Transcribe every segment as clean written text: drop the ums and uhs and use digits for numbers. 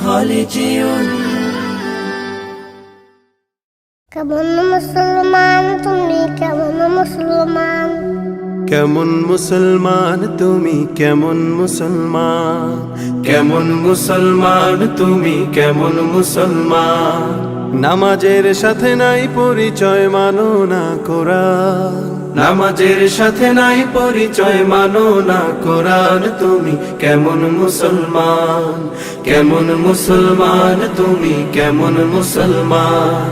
خالدون কেমন মুসলমান তুমি কেমন মুসলমান কেমন মুসলমান তুমি কেমন মুসলমান কেমন মুসলমান তুমি কেমন মুসলমান নামাজের সাথে নাই পরিচয় মানো না কোরআন নামাজের সাথে নাই পরিচয় মানো না কোরআন তুমি কেমন মুসলমান কেমন মুসলমান তুমি কেমন মুসলমান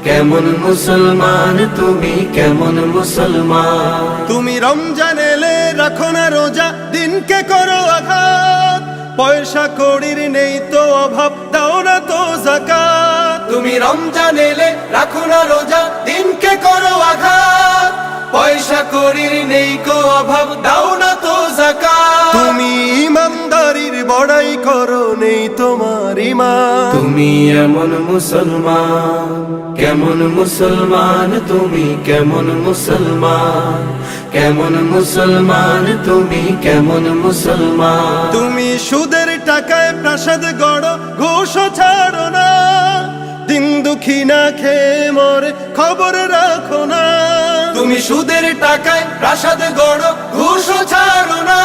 কেমন মুসলমান তুমি কেমন মুসলমান তুমি রমজান এলে রাখো না রোজা দিনকে করো আঘাত পয়সা কড়ির নেই তো অভাব দাও না তো যাকাত তুমি রমজান এলে রাখো না রোজা দিনকে করো আঘাত পয়সা কড়ির নেই কো অভাব দাও না তো যাকাত তুমি ইমানদারির বড়াই করো নেই তোমার ঈমান তুমি এমন মুসলমান কেমন মুসলমান তুমি কেমন মুসলমান কেমন মুসলমান তুমি কেমন মুসলমান তুমি সুদের টাকায় প্রাসাদ গড়ো ঘুষ ছাড়ো না দিন দুঃখী না খেয়ে মরে খবর রাখো না তুমি সুদের টাকায় প্রাসাদ গড়ো ঘুষ ছাড়ো না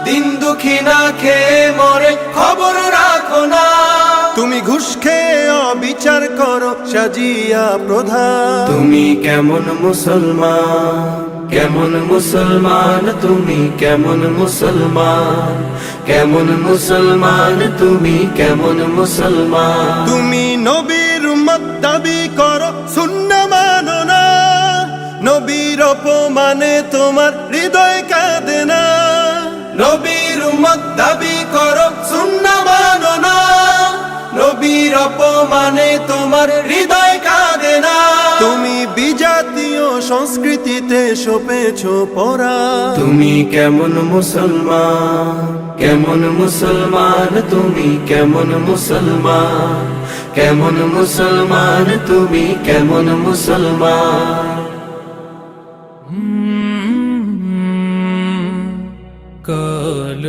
দিন দুঃখী না খেয়ে মরে খবর রাখো না তুমি ঘুষ খেয়ে অবিচার করো সাজিয়া প্রধান তুমি কেমন মুসলমান কেমন মুসলমান তুমি কেমন মুসলমান কেমন মুসলমান তুমি কেমন মুসলমান তুমি নবীর উম্মত দাবি করো সুন্নাহ মানো না নবীর অপমানে তোমার হৃদয় কাঁদে না নবীর উম্মত দাবি করো সুন্নাহ মানো না নবীর অপমানে তোমার হৃদয় কাঁদে না তুমি বিজাতীয় সংস্কৃতিতে সপেছো পড়া তুমি কেমন মুসলমান কেমন মুসলমান তুমি কেমন মুসলমান কেমন মুসলমান তুমি কেমন মুসলমান কাল